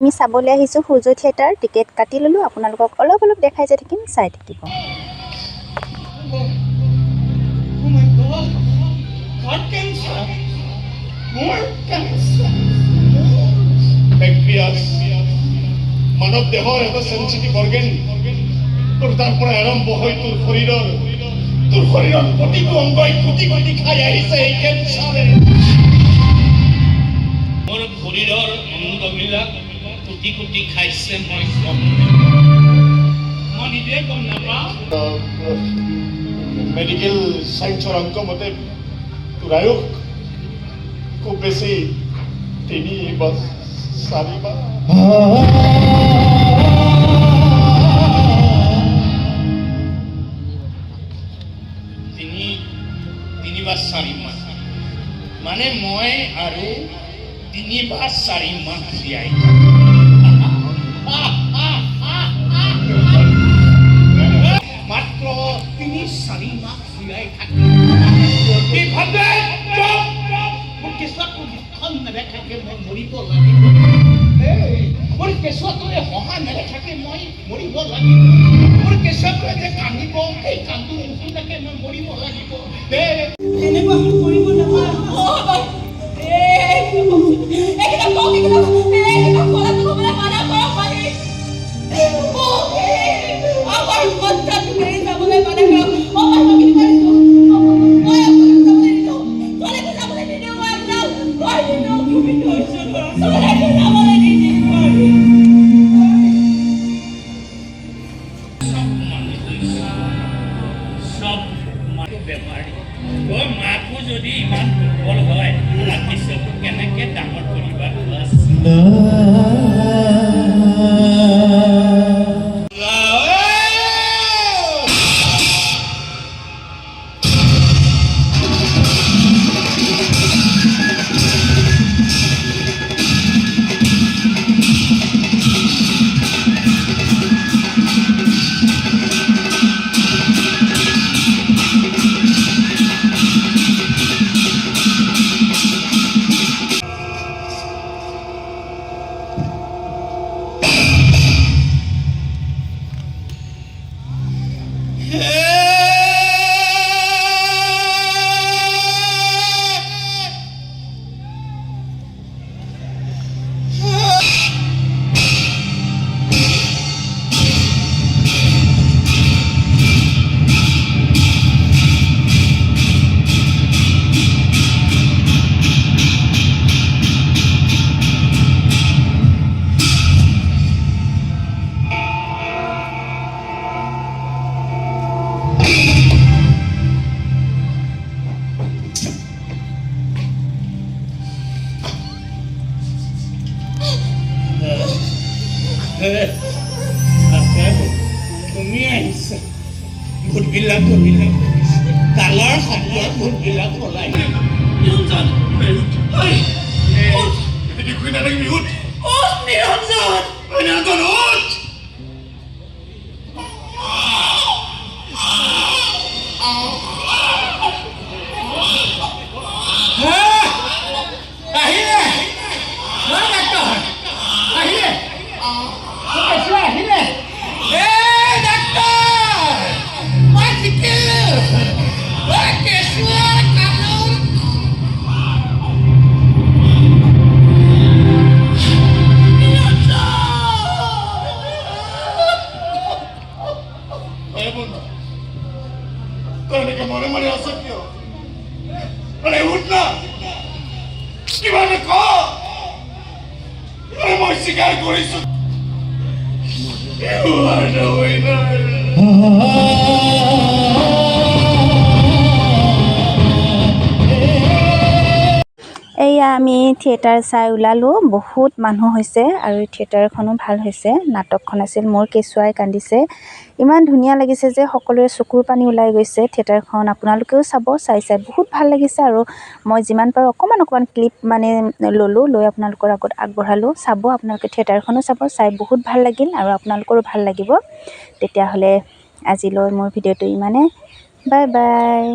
আমি চাবলৈ আহিছোঁ সূৰ্য থিয়েটাৰ। টিকেট কাটি ল'লোঁ। আপোনালোকক অলপ অলপ দেখাই যাই থাকিম, চাই থাকিব। মানৱ দেহৰ এটা সেনচিটিভ অৰ্গেন তোৰ তাৰ পৰা আৰম্ভ হৈ তোৰ শৰীৰৰ প্ৰতিটো অংগই কুটি কুটি খাই আহিছে এই কেঞ্চাৰে। মোৰ শৰীৰৰ অংগবিলাক কুটি কুটি খাইছে, মই নিজে গম নাপাওঁ। মেডিকেল চাইন্সৰ অংক মতে তোৰ আয়ুস খুব বেছি 3 বা 4 মাহ। তিনি বা 4 মাহ মানে মই আৰু 3 বা 4 মাহ জীয়াই মাত্ৰ 3-4 মাহ জীয়াই থাকিম। মোৰ কেঁচুৱাটো মুখখন নেদেখাকে মই মৰিব লাগিব। মোৰ কেঁচুৱাটোৱে হহা নেদেখাকে মই মৰিব লাগিব। মোৰ কেঁচুৱাটোৱে যে কান্দিব, সেই কান্দো নুশুনাকে মই মৰিব লাগিব। এনেকুৱা কৰিব নাপায়। মাকো যদি ইমান দুৰ্বল হয়, পিছতো কেনেকে ডাঙৰ কৰিবা? তুমি আহিছা, ভূতবিলাক কালাৰ শব্দৰ ভূতবিলাক ওলাই নিৰঞ্জন। এনেকে মনে মনে আছ কিয়? উঠ না, কিবা ক। মই স্বীকাৰ কৰিছো। এয়া আমি থিয়েটাৰ চাই ওলালোঁ। বহুত মানুহ হৈছে আৰু থিয়েটাৰখনো ভাল হৈছে। নাটকখন আছিল মোৰ কেঁচুৱাই কান্দিছে। ইমান ধুনীয়া লাগিছে যে সকলোৰে চকুৰ পানী ওলাই গৈছে। থিয়েটাৰখন আপোনালোকেও চাব, চাই বহুত ভাল লাগিছে। আৰু মই যিমান পাৰোঁ অকণমান ক্লিপ মানে ল'লোঁ, লৈ আপোনালোকৰ আগত আগবঢ়ালোঁ। চাব আপোনালোকে, থিয়েটাৰখনো চাব, চাই বহুত ভাল লাগিল আৰু আপোনালোকৰো ভাল লাগিব। তেতিয়াহ'লে আজিলৈ মোৰ ভিডিঅ'টো ইমানে। Bye bye.